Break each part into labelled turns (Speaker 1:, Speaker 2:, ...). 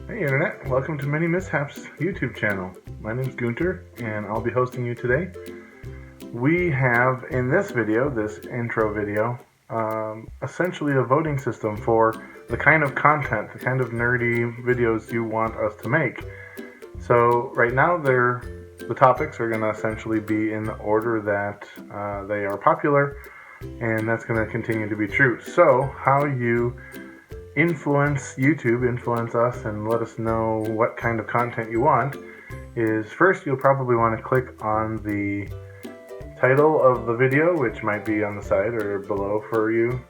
Speaker 1: Hey Internet, welcome to MiniMishaps YouTube channel. My name's Gunter and I'll be hosting you today. We have in this video, this intro video, essentially a voting system for the kind of content, the kind of nerdy videos you want us to make. So right now the topics are going to essentially be in the order that they are popular, and that's going to continue to be true. So how you influence us and let us know what kind of content you want is, first you'll probably want to click on the title of the video, which might be on the side or below for you,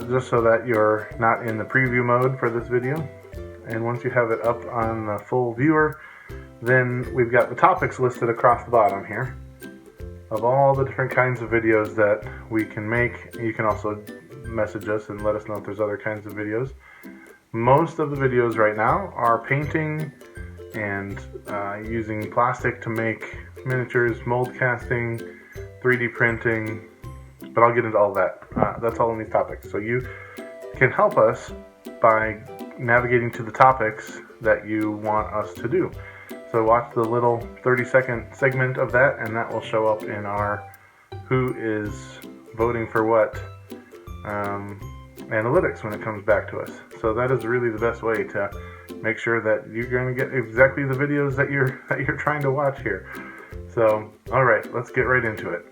Speaker 1: just so that you're not in the preview mode for this video. And once you have it up on the full viewer, then we've got the topics listed across the bottom here of all the different kinds of videos that we can make. You can also message us and let us know if there's other kinds of videos. Most of the videos right now are painting and using plastic to make miniatures, mold casting, 3D printing, but I'll get into all that. That's all in these topics. So you can help us by navigating to the topics that you want us to do. So watch the little 30-second segment of that, and that will show up in our who is voting for what analytics when it comes back to us. So that is really the best way to make sure that you're going to get exactly the videos that you're trying to watch here. So, all right, let's get right into it.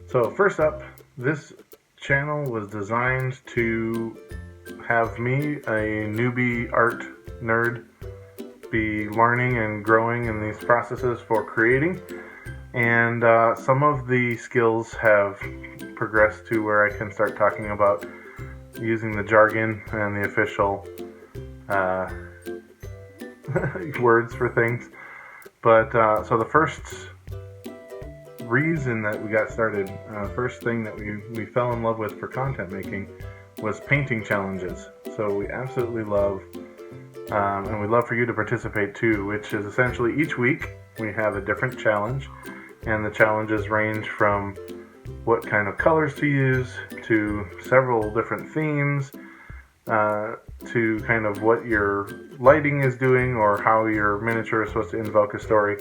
Speaker 1: So first up, this channel was designed to have me, a newbie art nerd, be learning and growing in these processes for creating. And some of the skills have progressed to where I can start talking about using the jargon and the official words for things. But so the first reason that we got started, first thing that we fell in love with for content making was painting challenges. So we absolutely love, and we'd love for you to participate too, which is essentially each week we have a different challenge. And the challenges range from what kind of colors to use, to several different themes, to kind of what your lighting is doing or how your miniature is supposed to invoke a story.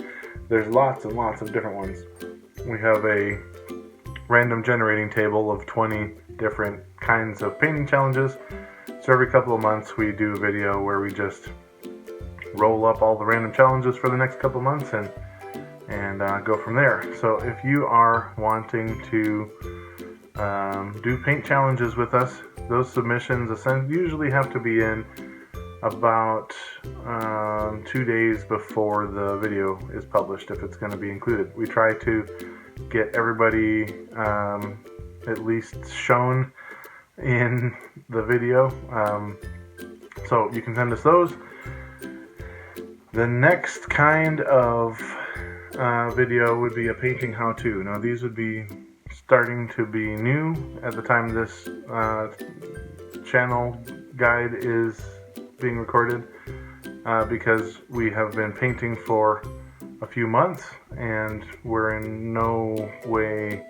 Speaker 1: There's lots and lots of different ones. We have a random generating table of 20 different kinds of painting challenges. So every couple of months we do a video where we just roll up all the random challenges for the next couple of months and go from there. So if you are wanting to do paint challenges with us, those submissions usually have to be in about 2 days before the video is published if it's going to be included. We try to get everybody at least shown in the video, so you can send us those. The next kind of video would be a painting how-to. Now these would be starting to be new at the time this channel guide is being recorded, because we have been painting for a few months and we're in no way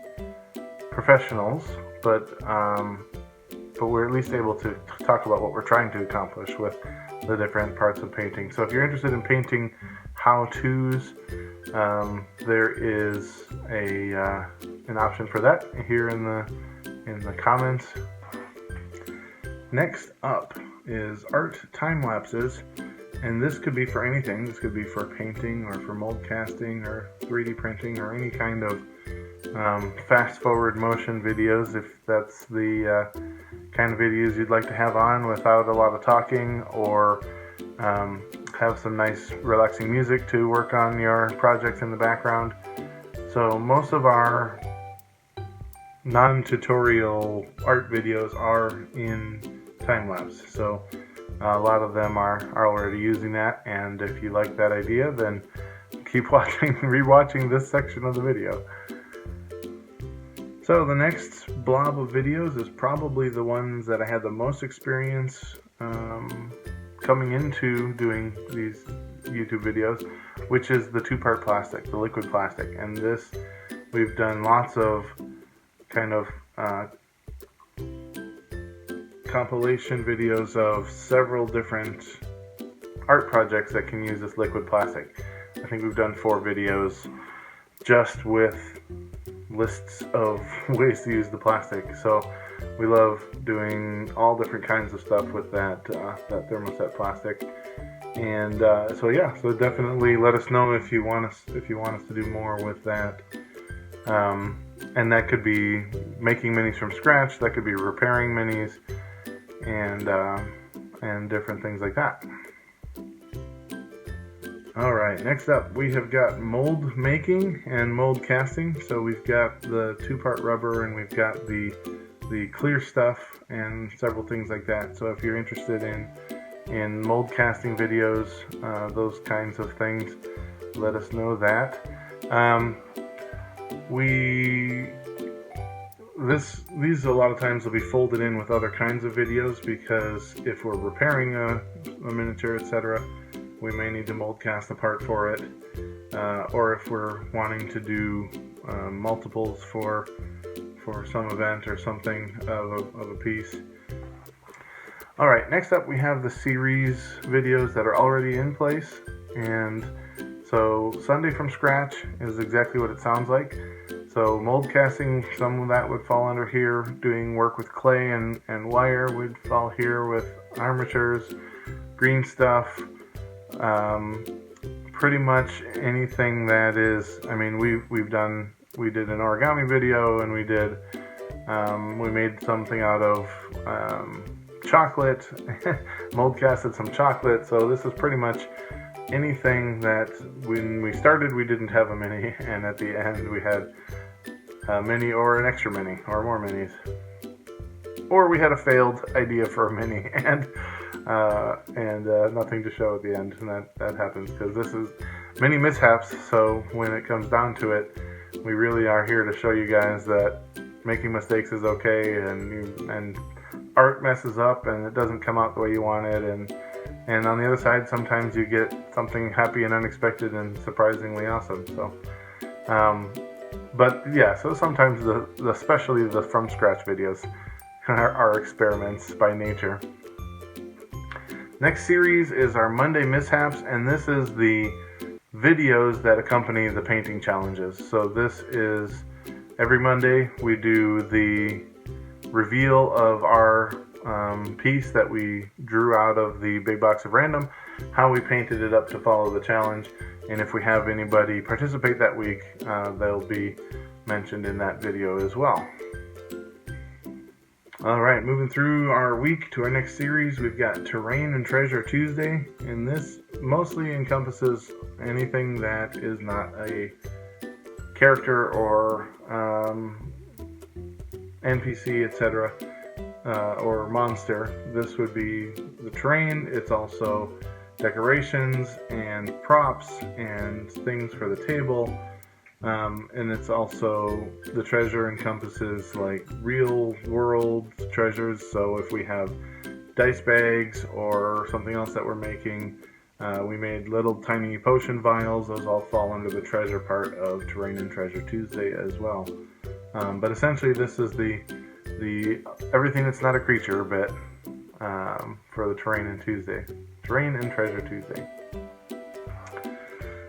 Speaker 1: professionals, but we're at least able to talk about what we're trying to accomplish with the different parts of painting. So if you're interested in painting how-tos, there is an option for that here in the comments. Next up is art time lapses, and this could be for anything. This could be for painting or for mold casting or 3D printing or any kind of fast forward motion videos, if that's the kind of videos you'd like to have on without a lot of talking, or have some nice relaxing music to work on your projects in the background. So most of our non-tutorial art videos are in time lapse, so a lot of them are already using that, and if you like that idea, then keep watching, rewatching this section of the video. So the next blob of videos is probably the ones that I had the most experience coming into doing these YouTube videos, which is the two-part plastic, the liquid plastic. And this, we've done lots of kind of compilation videos of several different art projects that can use this liquid plastic. I think we've done 4 videos just with lists of ways to use the plastic. So we love doing all different kinds of stuff with that thermoset plastic. And so definitely let us know if you want us to do more with that. And that could be making minis from scratch. That could be repairing minis, and different things like that. All right, next up we have got mold making and mold casting. So we've got the 2-part rubber, and we've got the clear stuff and several things like that. So if you're interested in mold casting videos, those kinds of things, let us know that. These a lot of times will be folded in with other kinds of videos, because if we're repairing a miniature, etc., we may need to mold cast a part for it, or if we're wanting to do multiples for some event or something of a piece. Alright, next up we have the series videos that are already in place. And so Sunday from scratch is exactly what it sounds like. So mold casting, some of that would fall under here. Doing work with clay and wire would fall here, with armatures, green stuff, pretty much anything that is, I mean, we did an origami video, and we made something out of chocolate, mold casted some chocolate. So this is pretty much anything that when we started we didn't have a mini, and at the end we had a mini or an extra mini or more minis, or we had a failed idea for a mini and nothing to show at the end. And that happens because this is MiniMishaps. So when it comes down to it, we really are here to show you guys that making mistakes is okay, and art messes up and it doesn't come out the way you want it, and on the other side, sometimes you get something happy and unexpected and surprisingly awesome. So but yeah, so sometimes especially the from scratch videos are experiments by nature. Next series is our Monday mishaps, and this is the videos that accompany the painting challenges. So this is every Monday we do the reveal of our piece that we drew out of the big box of random, how we painted it up to follow the challenge, and if we have anybody participate that week, they'll be mentioned in that video as well. Alright, moving through our week to our next series, we've got Terrain and Treasure Tuesday, and this mostly encompasses anything that is not a character or NPC, etc., or monster. This would be the terrain. It's also decorations and props and things for the table, and it's also, the treasure encompasses like real world treasures. So if we have dice bags or something else that we're making, we made little tiny potion vials. Those all fall under the treasure part of Terrain and Treasure Tuesday as well. But essentially this is the everything that's not a creature bit for the Terrain and Treasure Tuesday.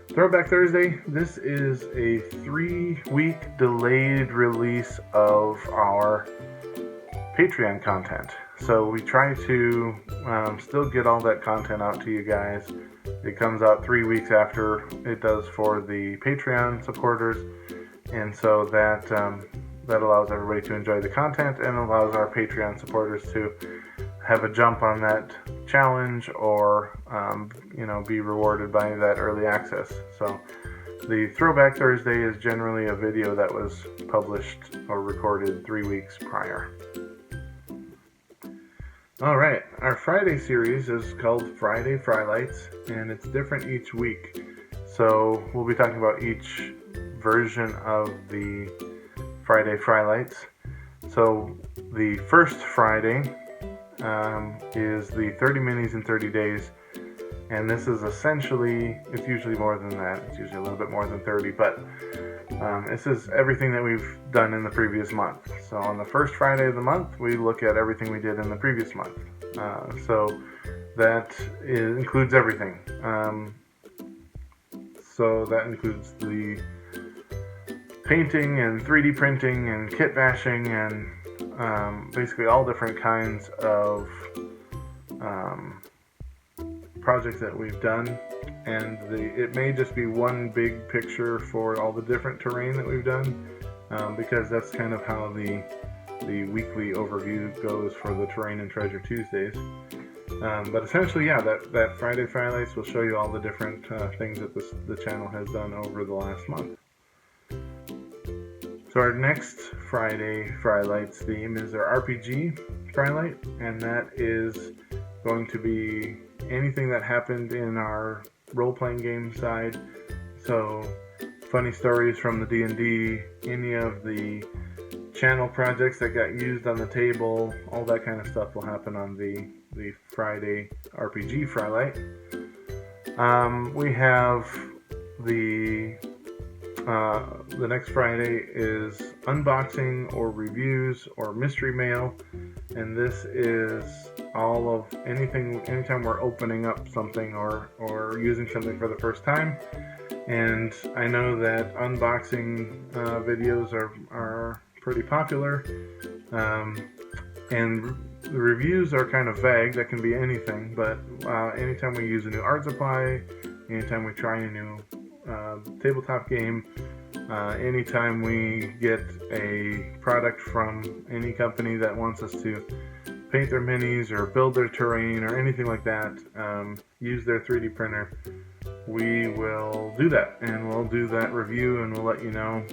Speaker 1: Throwback Thursday, this is a 3-week delayed release of our Patreon content. So we try to still get all that content out to you guys. It comes out 3 weeks after it does for the Patreon supporters, and so that allows everybody to enjoy the content and allows our Patreon supporters to have a jump on that challenge, or be rewarded by that early access. So the Throwback Thursday is generally a video that was published or recorded 3 weeks prior. Alright, our Friday series is called Friday Fri-lights, and it's different each week. So we'll be talking about each version of the Friday Fri-lights. So the first Friday is the 30 minis in 30 days, and this is essentially, it's usually more than that, it's usually a little bit more than 30, but This is everything that we've done in the previous month. So on the first Friday of the month, we look at everything we did in the previous month. So that includes everything. So that includes the painting and 3D printing and kitbashing and basically all different kinds of projects that we've done. And it may just be one big picture for all the different terrain that we've done, because that's kind of how the weekly overview goes for the Terrain and Treasure Tuesdays. But essentially, yeah, that Friday Fri-lights will show you all the different things that the channel has done over the last month. So our next Friday Fri-lights theme is our RPG Fri-light, and that is going to be anything that happened in our role-playing game side. So funny stories from the D&D, any of the channel projects that got used on the table, all that kind of stuff will happen on the Friday RPG Fri-light. We have the next Friday is unboxing or reviews or mystery mail, and this is all of anytime we're opening up something or using something for the first time. And I know that unboxing videos are pretty popular, and the reviews are kind of vague. That can be anything, but anytime we use a new art supply, anytime we try a new tabletop game, anytime we get a product from any company that wants us to paint their minis or build their terrain or anything like that, use their 3D printer, we will do that, and we'll do that review, and we'll let you know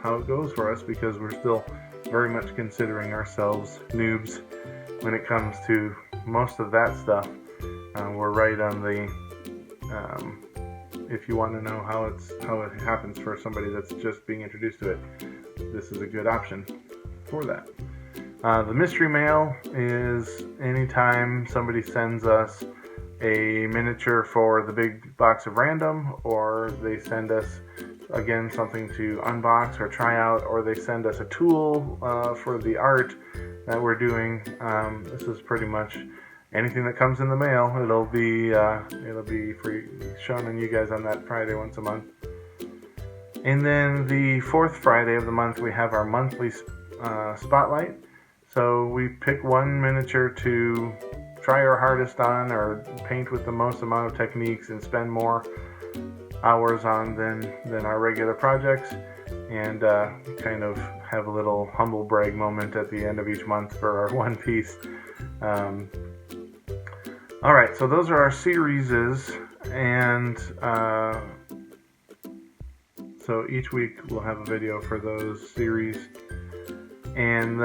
Speaker 1: how it goes for us, because we're still very much considering ourselves noobs when it comes to most of that stuff. We're right on the if you want to know how it happens for somebody that's just being introduced to it, this is a good option for that. The mystery mail is anytime somebody sends us a miniature for the big box of random, or they send us, again, something to unbox or try out, or they send us a tool for the art that we're doing. This is pretty much anything that comes in the mail. It'll be shown on you guys on that Friday once a month. And then the fourth Friday of the month, we have our monthly spotlight. So we pick one miniature to try our hardest on, or paint with the most amount of techniques and spend more hours on than our regular projects, and kind of have a little humble brag moment at the end of each month for our one piece. Alright, so those are our series, and so each week we'll have a video for those series. And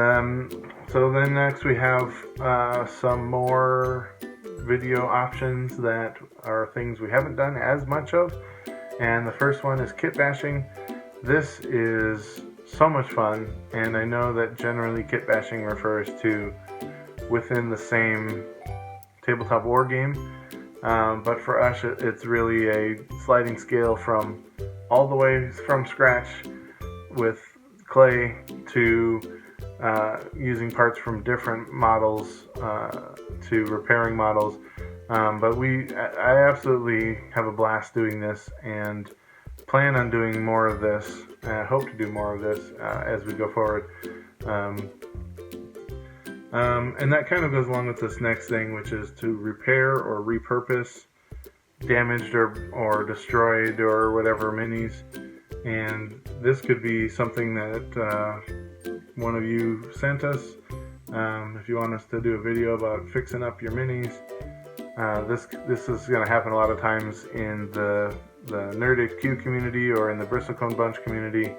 Speaker 1: so then next we have some more video options that are things we haven't done as much of. And the first one is kitbashing. This is so much fun, and I know that generally kitbashing refers to within the same tabletop war game, but for us it's really a sliding scale from all the way from scratch with clay to using parts from different models to repairing models. But I absolutely have a blast doing this, and plan on doing more of this. I hope to do more of this as we go forward. And that kind of goes along with this next thing, which is to repair or repurpose damaged or destroyed or whatever minis. And this could be something that one of you sent us. If you want us to do a video about fixing up your minis, this is going to happen a lot of times in the Nerd HQ community or in the Bristlecone Bunch community,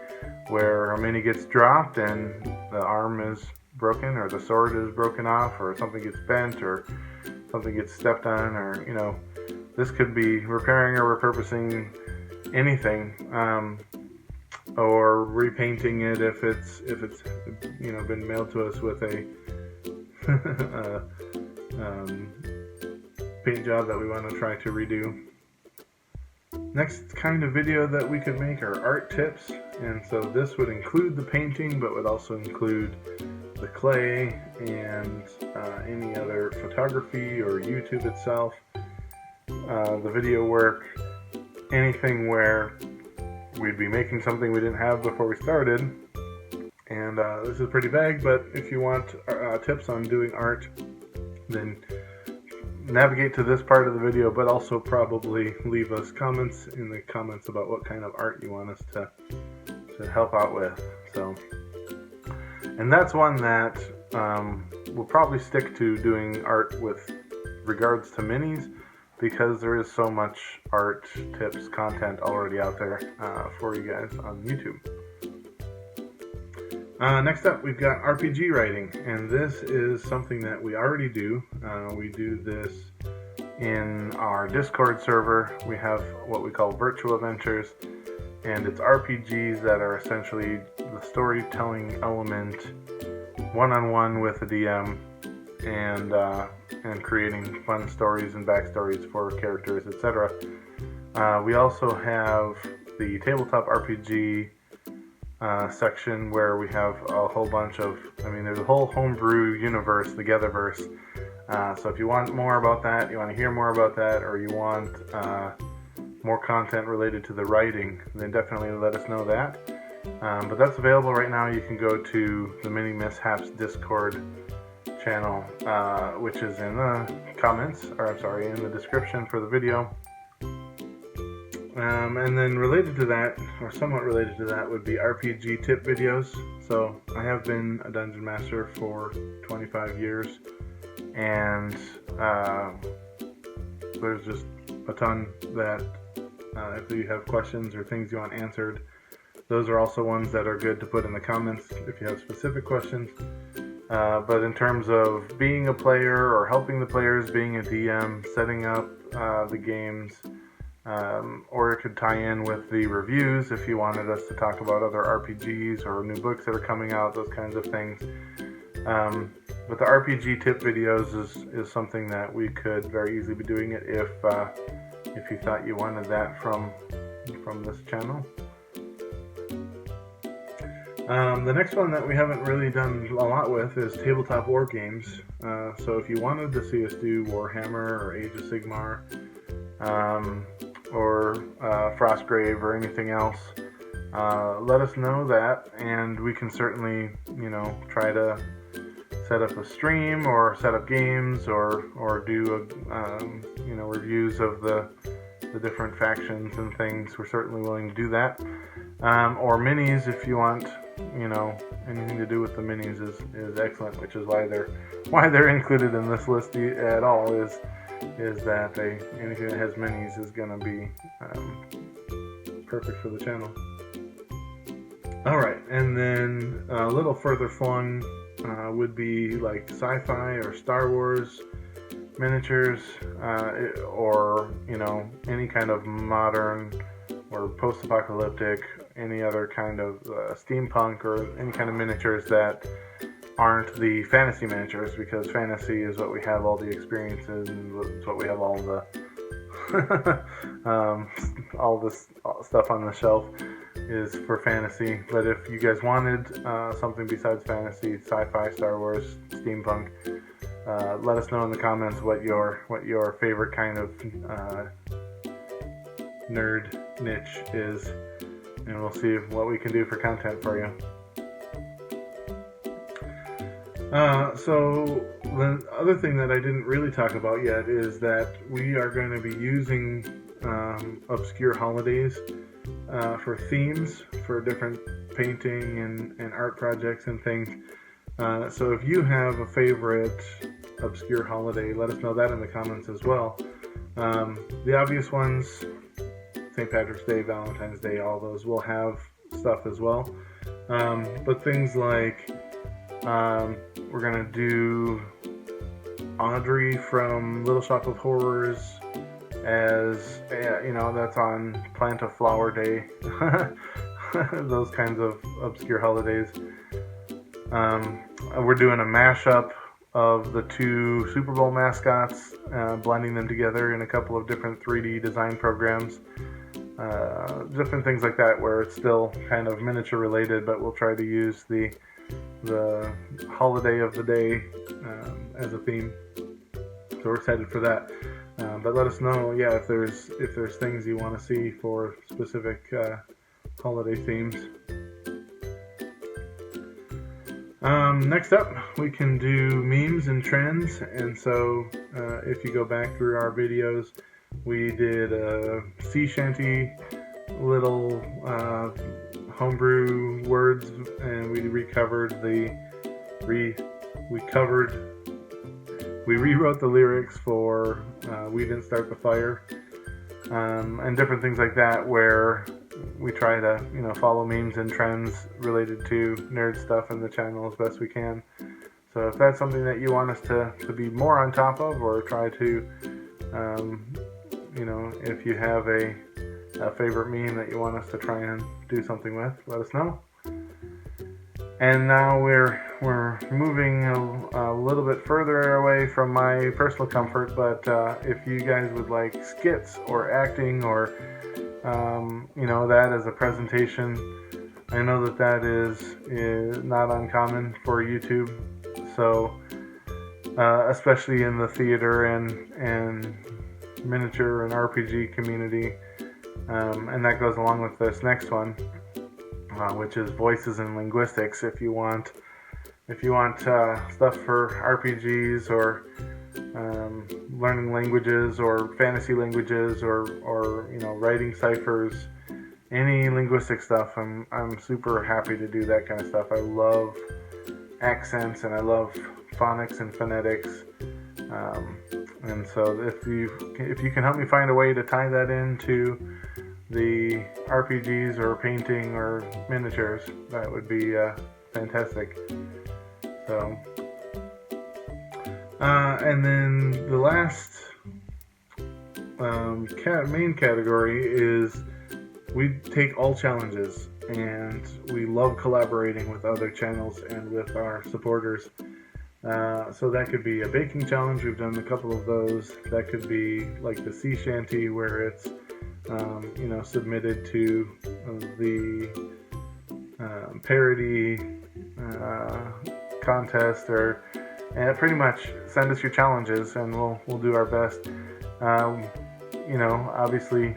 Speaker 1: where a mini gets dropped and the arm is broken, or the sword is broken off, or something gets bent, or something gets stepped on, or this could be repairing or repurposing anything, or repainting it if it's been mailed to us with a paint job that we want to try to redo. Next kind of video that we could make are art tips, and so this would include the painting, but would also include the clay and any other photography or YouTube itself, the video work, anything where we'd be making something we didn't have before we started. And this is pretty vague, but if you want tips on doing art, then navigate to this part of the video, but also probably leave us comments in the comments about what kind of art you want us to help out with. So, and that's one that we'll probably stick to doing art with regards to minis, because there is so much art tips content already out there for you guys on YouTube. Next up, we've got RPG writing, and this is something that we already do. We do this in our Discord server. We have what we call virtual adventures, and it's RPGs that are essentially the storytelling element, one-on-one with the DM, and creating fun stories and backstories for characters, etc. We also have the Tabletop RPG section where we have a whole bunch of, there's a whole homebrew universe, the Togetherverse. So if you want more about that, you want to hear more about that, or you want more content related to the writing, then definitely let us know that. But that's available right now. You can go to the MiniMishaps Discord channel, which is in the comments, in the description for the video. And then related to that, or somewhat related to that, would be RPG tip videos. So I have been a Dungeon Master for 25 years, and there's just a ton that if you have questions or things you want answered, those are also ones that are good to put in the comments if you have specific questions. But in terms of being a player or helping the players, being a DM, setting up the games, or it could tie in with the reviews if you wanted us to talk about other RPGs or new books that are coming out, those kinds of things. But the RPG tip videos is something that we could very easily be doing it if you thought you wanted that from this channel. The next one that we haven't really done a lot with is Tabletop Wargames. So if you wanted to see us do Warhammer or Age of Sigmar, or Frostgrave or anything else, let us know that, and we can certainly, try to set up a stream or set up games or do reviews of the different factions and things. We're certainly willing to do that. Or minis, if you want, anything to do with the minis is excellent, which is why they're included in this list at all, is that anything that has minis is going to be perfect for the channel. Alright, and then a little further flung would be like sci-fi or Star Wars miniatures, or any kind of modern or post-apocalyptic, any other kind of steampunk, or any kind of miniatures that aren't the fantasy miniatures, because fantasy is what we have all the experiences, and it's what we have all the all this stuff on the shelf is for fantasy. But if you guys wanted something besides fantasy, sci-fi, Star Wars, steampunk, let us know in the comments what your favorite kind of nerd niche is, and we'll see what we can do for content for you. So the other thing that I didn't really talk about yet is that we are going to be using obscure holidays for themes for different painting and art projects and things. So if you have a favorite obscure holiday, let us know that in the comments as well. The obvious ones, St. Patrick's Day, Valentine's Day, all those will have stuff as well. But things like we're going to do Audrey from Little Shop of Horrors as, that's on Plant a Flower Day. Those kinds of obscure holidays. We're doing a mashup of the two Super Bowl mascots, blending them together in a couple of different 3D design programs. different things like that where it's still kind of miniature related, but we'll try to use the holiday of the day as a theme. So we're excited for that. But let us know, if there's things you want to see for specific holiday themes. Next up, we can do memes and trends. And so if you go back through our videos, we did a sea shanty, little homebrew words, and we rewrote the lyrics for We Didn't Start the Fire, and different things like that, where we try to follow memes and trends related to nerd stuff in the channel as best we can. So if that's something that you want us to be more on top of, or try to if you have a favorite meme that you want us to try and do something with, let us know. And now we're moving a little bit further away from my personal comfort, but if you guys would like skits or acting or that as a presentation, I know that is not uncommon for YouTube. So especially in the theater and miniature and RPG community, and that goes along with this next one, which is voices and linguistics. If you want stuff for RPGs or learning languages or fantasy languages or writing ciphers, any linguistic stuff, I'm super happy to do that kind of stuff. I love accents and I love phonics and phonetics. And so if you can help me find a way to tie that into the RPGs or painting or miniatures, that would be fantastic. So, and then the last main category is we take all challenges, and we love collaborating with other channels and with our supporters. So that could be a baking challenge. We've done a couple of those. That could be like the sea shanty, where it's submitted to the parody contest, or pretty much send us your challenges and we'll do our best. Obviously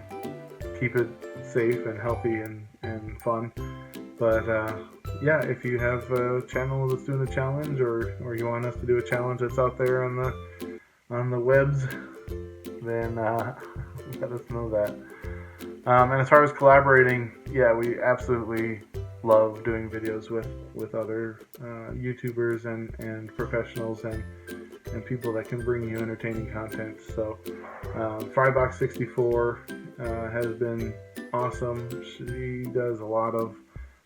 Speaker 1: keep it safe and healthy and fun, but if you have a channel that's doing a challenge, or you want us to do a challenge that's out there on the webs, then let us know that. And as far as collaborating, we absolutely love doing videos with other YouTubers and professionals and people that can bring you entertaining content. So Frybox64 has been awesome. She does a lot of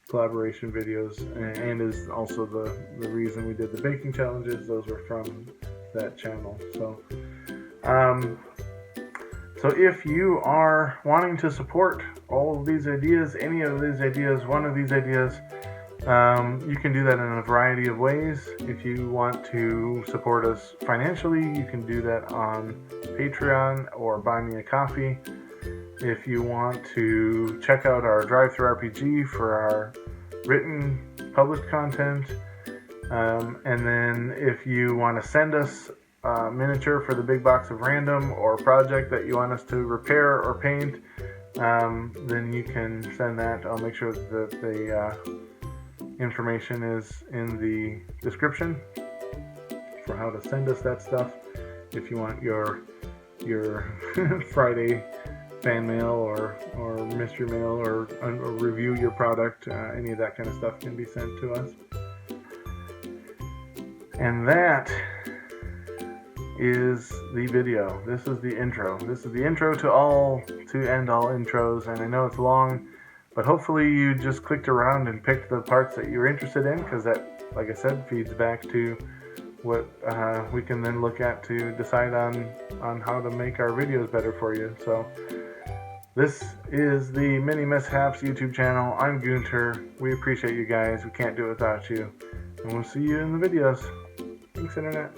Speaker 1: collaboration videos and is also the reason we did the baking challenges. Those were from that channel. So so if you are wanting to support all of these ideas, any of these ideas, one of these ideas, you can do that in a variety of ways. If you want to support us financially, you can do that on Patreon or Buy Me a Coffee. If you want to check out our DriveThruRPG for our written, published content, and then if you want to send us miniature for the big box of random, or project that you want us to repair or paint, then you can send that. I'll make sure that the information is in the description for how to send us that stuff. If you want your Friday fan mail or mystery mail or review your product, any of that kind of stuff can be sent to us. And that is the video. This is the intro. This is the intro to end all intros, and I know it's long, but hopefully you just clicked around and picked the parts that you're interested in, because that, like I said, feeds back to what we can then look at to decide on how to make our videos better for you. So this is the MiniMishaps YouTube channel. I'm Gunter. We appreciate you guys. We can't do it without you. And we'll see you in the videos. Thanks, Internet.